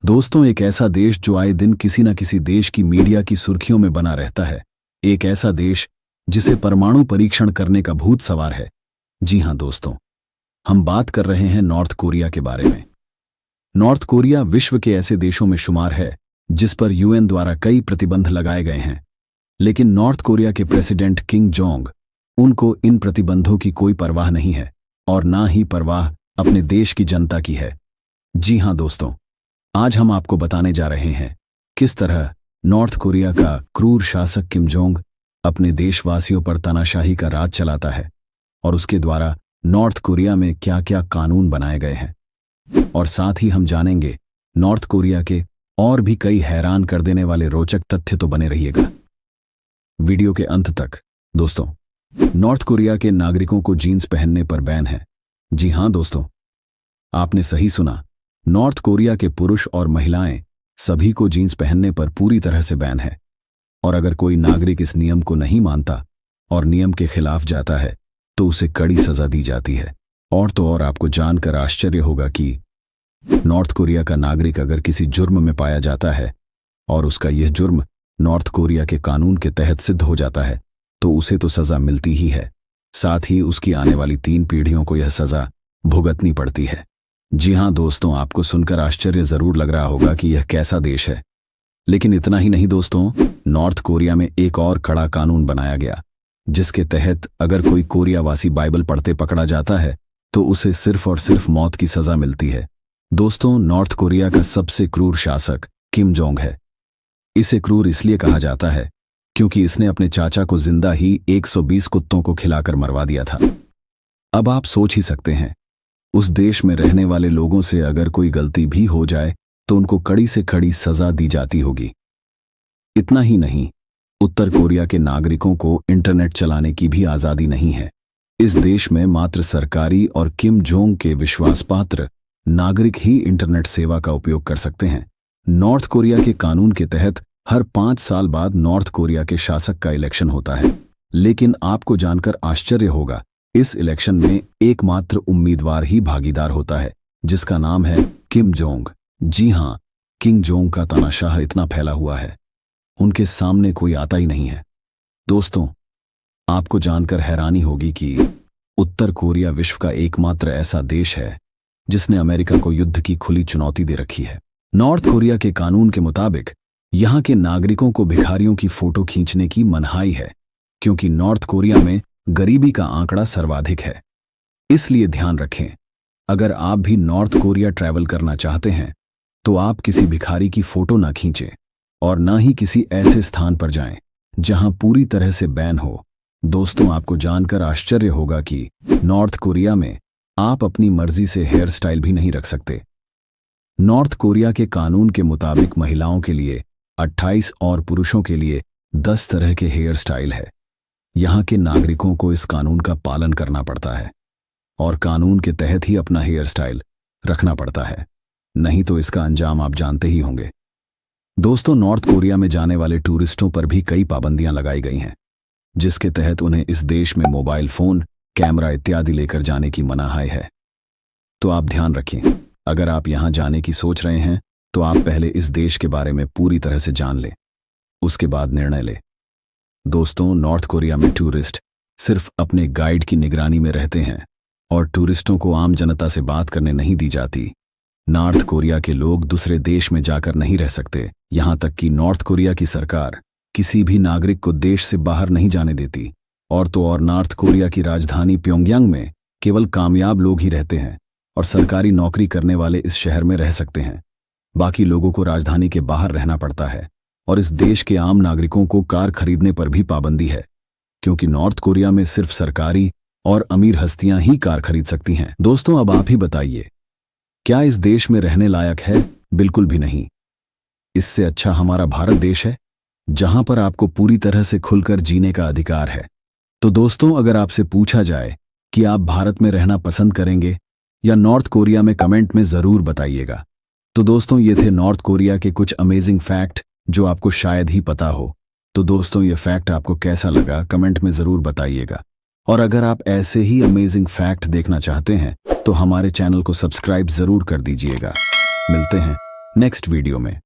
दोस्तों, एक ऐसा देश जो आए दिन किसी न किसी देश की मीडिया की सुर्खियों में बना रहता है। एक ऐसा देश जिसे परमाणु परीक्षण करने का भूत सवार है। जी हां दोस्तों, हम बात कर रहे हैं नॉर्थ कोरिया के बारे में। नॉर्थ कोरिया विश्व के ऐसे देशों में शुमार है जिस पर यूएन द्वारा कई प्रतिबंध लगाए गए हैं, लेकिन नॉर्थ कोरिया के प्रेसिडेंट किम जोंग उनको इन प्रतिबंधों की कोई परवाह नहीं है और ना ही परवाह अपने देश की जनता की है। जी हां दोस्तों, आज हम आपको बताने जा रहे हैं किस तरह नॉर्थ कोरिया का क्रूर शासक किम जोंग अपने देशवासियों पर तानाशाही का राज चलाता है और उसके द्वारा नॉर्थ कोरिया में क्या क्या कानून बनाए गए हैं। और साथ ही हम जानेंगे नॉर्थ कोरिया के और भी कई हैरान कर देने वाले रोचक तथ्य। तो बने रहिएगा वीडियो के अंत तक। दोस्तों, नॉर्थ कोरिया के नागरिकों को जीन्स पहनने पर बैन है। जी हां दोस्तों, आपने सही सुना। नॉर्थ कोरिया के पुरुष और महिलाएं सभी को जीन्स पहनने पर पूरी तरह से बैन है और अगर कोई नागरिक इस नियम को नहीं मानता और नियम के खिलाफ जाता है तो उसे कड़ी सजा दी जाती है। और तो और आपको जानकर आश्चर्य होगा कि नॉर्थ कोरिया का नागरिक अगर किसी जुर्म में पाया जाता है और उसका यह जुर्म नॉर्थ कोरिया के कानून के तहत सिद्ध हो जाता है तो उसे तो सजा मिलती ही है, साथ ही उसकी आने वाली 3 पीढ़ियों को यह सजा भुगतनी पड़ती है। जी हां दोस्तों, आपको सुनकर आश्चर्य जरूर लग रहा होगा कि यह कैसा देश है। लेकिन इतना ही नहीं दोस्तों, नॉर्थ कोरिया में एक और कड़ा कानून बनाया गया जिसके तहत अगर कोई कोरियावासी बाइबल पढ़ते पकड़ा जाता है तो उसे सिर्फ और सिर्फ मौत की सजा मिलती है। दोस्तों, नॉर्थ कोरिया का सबसे क्रूर शासक किम जोंग है। इसे क्रूर इसलिए कहा जाता है क्योंकि इसने अपने चाचा को जिंदा ही 120 कुत्तों को खिलाकर मरवा दिया था। अब आप सोच ही सकते हैं, उस देश में रहने वाले लोगों से अगर कोई गलती भी हो जाए तो उनको कड़ी से कड़ी सजा दी जाती होगी। इतना ही नहीं, उत्तर कोरिया के नागरिकों को इंटरनेट चलाने की भी आजादी नहीं है। इस देश में मात्र सरकारी और किम जोंग के विश्वासपात्र नागरिक ही इंटरनेट सेवा का उपयोग कर सकते हैं। नॉर्थ कोरिया के कानून के तहत हर 5 साल बाद नॉर्थ कोरिया के शासक का इलेक्शन होता है, लेकिन आपको जानकर आश्चर्य होगा, इस इलेक्शन में एकमात्र उम्मीदवार ही भागीदार होता है जिसका नाम है किम जोंग। जी हां, किम जोंग का तानाशाह इतना फैला हुआ है, उनके सामने कोई आता ही नहीं है। दोस्तों, आपको जानकर हैरानी होगी कि उत्तर कोरिया विश्व का एकमात्र ऐसा देश है जिसने अमेरिका को युद्ध की खुली चुनौती दे रखी है। नॉर्थ कोरिया के कानून के मुताबिक यहां के नागरिकों को भिखारियों की फोटो खींचने की मनाही है क्योंकि नॉर्थ कोरिया में गरीबी का आंकड़ा सर्वाधिक है। इसलिए ध्यान रखें, अगर आप भी नॉर्थ कोरिया ट्रैवल करना चाहते हैं तो आप किसी भिखारी की फोटो ना खींचें और ना ही किसी ऐसे स्थान पर जाएं जहां पूरी तरह से बैन हो। दोस्तों, आपको जानकर आश्चर्य होगा कि नॉर्थ कोरिया में आप अपनी मर्जी से हेयर स्टाइल भी नहीं रख सकते। नॉर्थ कोरिया के कानून के मुताबिक महिलाओं के लिए 28 और पुरुषों के लिए 10 तरह के हेयर स्टाइल है। यहां के नागरिकों को इस कानून का पालन करना पड़ता है और कानून के तहत ही अपना हेयर स्टाइल रखना पड़ता है, नहीं तो इसका अंजाम आप जानते ही होंगे। दोस्तों, नॉर्थ कोरिया में जाने वाले टूरिस्टों पर भी कई पाबंदियां लगाई गई हैं जिसके तहत उन्हें इस देश में मोबाइल फोन, कैमरा इत्यादि लेकर जाने की मनाही है। तो आप ध्यान रखें, अगर आप यहां जाने की सोच रहे हैं तो आप पहले इस देश के बारे में पूरी तरह से जान लें, उसके बाद निर्णय लें। दोस्तों, नॉर्थ कोरिया में टूरिस्ट सिर्फ अपने गाइड की निगरानी में रहते हैं और टूरिस्टों को आम जनता से बात करने नहीं दी जाती। नॉर्थ कोरिया के लोग दूसरे देश में जाकर नहीं रह सकते, यहां तक कि नॉर्थ कोरिया की सरकार किसी भी नागरिक को देश से बाहर नहीं जाने देती। और तो और नॉर्थ कोरिया की राजधानी प्योंगयांग में केवल कामयाब लोग ही रहते हैं और सरकारी नौकरी करने वाले इस शहर में रह सकते हैं। बाकी लोगों को राजधानी के बाहर रहना पड़ता है और इस देश के आम नागरिकों को कार खरीदने पर भी पाबंदी है क्योंकि नॉर्थ कोरिया में सिर्फ सरकारी और अमीर हस्तियां ही कार खरीद सकती हैं। दोस्तों, अब आप ही बताइए, क्या इस देश में रहने लायक है? बिल्कुल भी नहीं। इससे अच्छा हमारा भारत देश है जहां पर आपको पूरी तरह से खुलकर जीने का अधिकार है। तो दोस्तों, अगर आपसे पूछा जाए कि आप भारत में रहना पसंद करेंगे या नॉर्थ कोरिया में, कमेंट में जरूर बताइएगा। तो दोस्तों, ये थे नॉर्थ कोरिया के कुछ अमेजिंग फैक्ट जो आपको शायद ही पता हो। तो दोस्तों, ये फैक्ट आपको कैसा लगा कमेंट में जरूर बताइएगा। और अगर आप ऐसे ही अमेजिंग फैक्ट देखना चाहते हैं तो हमारे चैनल को सब्सक्राइब जरूर कर दीजिएगा। मिलते हैं नेक्स्ट वीडियो में।